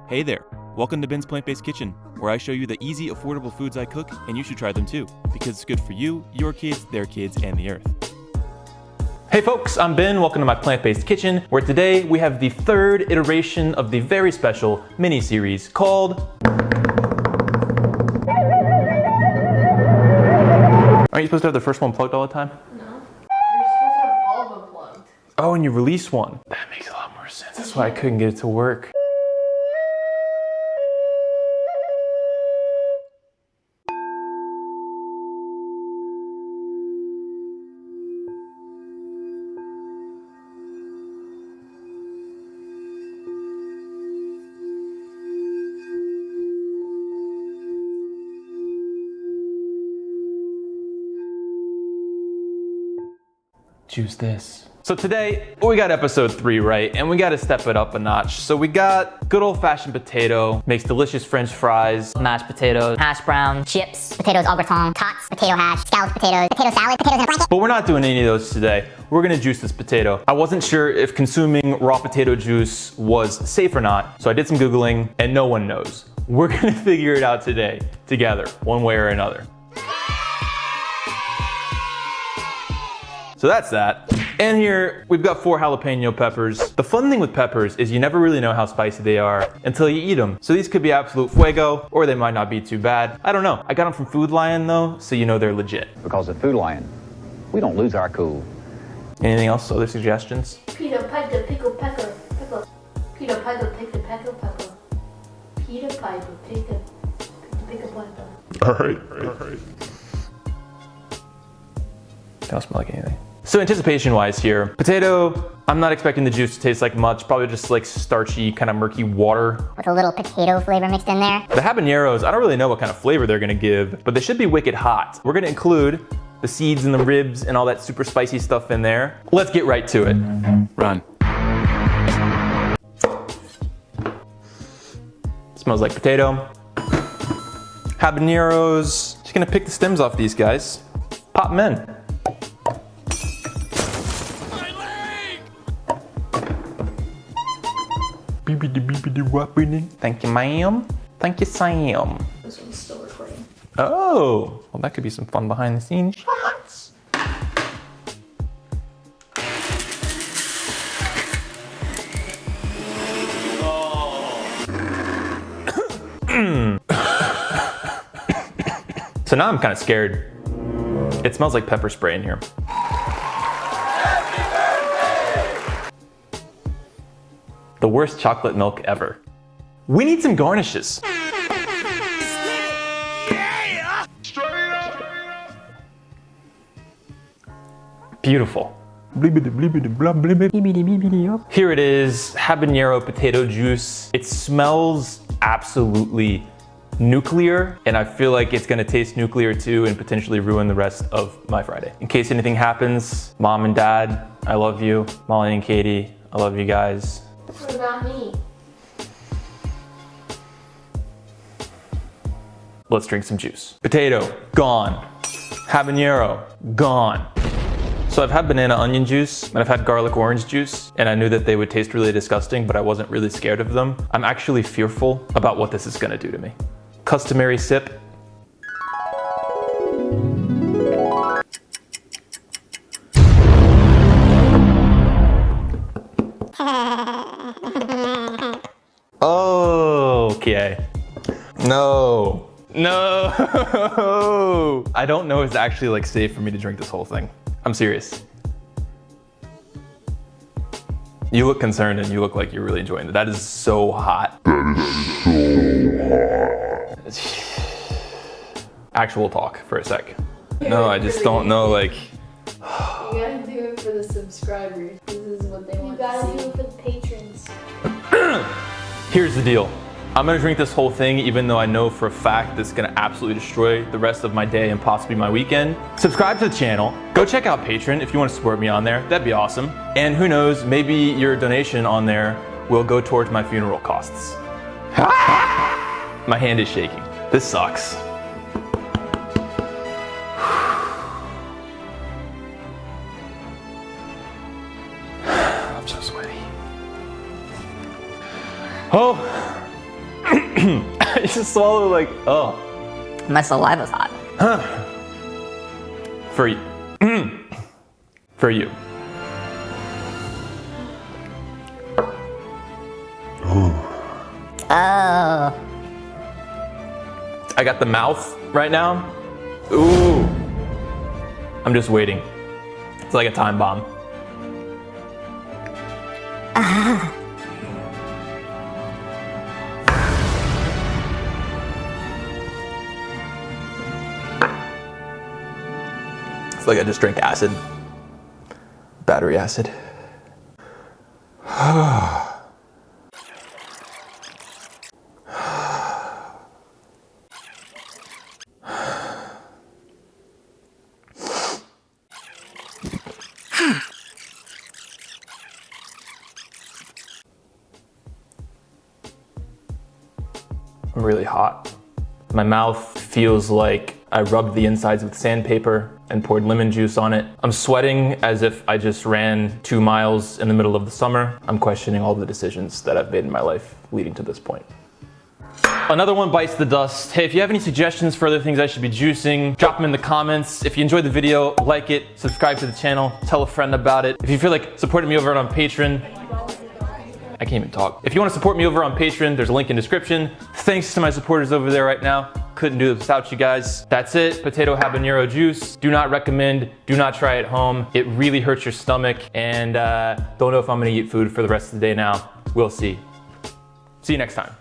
Hey there, welcome to Ben's Plant-Based Kitchen, where I show you the easy, affordable foods I cook, and you should try them too, because it's good for you, your kids, their kids, and the earth. Hey folks, I'm Ben, welcome to my Plant-Based Kitchen, where today we have the third iteration of the very special mini-series called... Aren't you supposed to have the first one plugged all the time? No. You're supposed to have all of them plugged. Oh, and you release one. That makes a lot more sense. That's why I couldn't get it to work. Choose this. So today, we got episode 3, right? And we gotta step it up a notch. So we got good old-fashioned potato, makes delicious French fries, mashed potatoes, hash browns, chips, potatoes au gratin, tots, potato hash, scalloped potatoes, potato salad, potatoes in a blanket. but we're not doing any of those today. We're gonna juice this potato. I wasn't sure if consuming raw potato juice was safe or not, so I did some Googling, and no one knows. We're gonna figure it out today, together, one way or another. So that's that. And here, we've got 4 jalapeno peppers. The fun thing with peppers is you never really know how spicy they are until you eat them. So these could be absolute fuego, or they might not be too bad. I don't know. I got them from Food Lion though, so you know they're legit. Because at Food Lion, we don't lose our cool. Anything else? Other suggestions? Peter Piper pickle pecker pickle. Peter Piper pickle peckle peckle. Peter Piper pickle peckle. All right. Don't smell like anything. So anticipation-wise here, potato, I'm not expecting the juice to taste like much, probably just like starchy, kind of murky water. With a little potato flavor mixed in there. The habaneros, I don't really know what kind of flavor they're gonna give, but they should be wicked hot. We're gonna include the seeds and the ribs and all that super spicy stuff in there. Let's get right to it. Run. Smells like potato. Habaneros. Just gonna pick the stems off these guys. Pop them in. Thank you, ma'am. Thank you, Sam. This one's still recording. Oh, well, that could be some fun behind the scenes shots. So now I'm kind of scared. It smells like pepper spray in here. The worst chocolate milk ever. We need some garnishes. Beautiful. Here it is, habanero potato juice. It smells absolutely nuclear, and I feel like it's gonna taste nuclear too and potentially ruin the rest of my Friday. In case anything happens, Mom and Dad, I love you. Molly and Katie, I love you guys. What about me? Let's drink some juice. Potato, gone. Habanero, gone. So I've had banana onion juice and I've had garlic orange juice, and I knew that they would taste really disgusting, but I wasn't really scared of them. I'm actually fearful about what this is gonna do to me. Customary sip. Okay. No. I don't know if it's actually like safe for me to drink this whole thing. I'm serious. You look concerned and you look like you're really enjoying it. That is so hot. Actual talk for a sec. No, I just don't know, like. You gotta do it for the subscribers. This is what they want to see. You gotta do it for the patrons. Here's the deal. I'm gonna drink this whole thing even though I know for a fact this is gonna absolutely destroy the rest of my day and possibly my weekend. Subscribe to the channel. Go check out Patreon if you want to support me on there. That'd be awesome. And who knows, maybe your donation on there will go towards my funeral costs. My hand is shaking. This sucks. I'm so sweaty. Oh, I just swallowed like, oh. My saliva's hot. For you. For you. Oh. I got the mouth right now. Ooh. I'm just waiting. It's like a time bomb. It's like I just drank acid. Battery acid. I'm really hot. My mouth feels like I rubbed the insides with sandpaper and poured lemon juice on it. I'm sweating as if I just ran 2 miles in the middle of the summer. I'm questioning all the decisions that I've made in my life leading to this point. Another one bites the dust. Hey, if you have any suggestions for other things I should be juicing, drop them in the comments. If you enjoyed the video, like it, subscribe to the channel, tell a friend about it. If you feel like supporting me over on Patreon, I can't even talk. If you want to support me over on Patreon, there's a link in the description. Thanks to my supporters over there right now. Couldn't do this without you guys. That's it, potato habanero juice. Do not recommend, do not try at home. It really hurts your stomach, and don't know if I'm gonna eat food for the rest of the day now. We'll see. See you next time.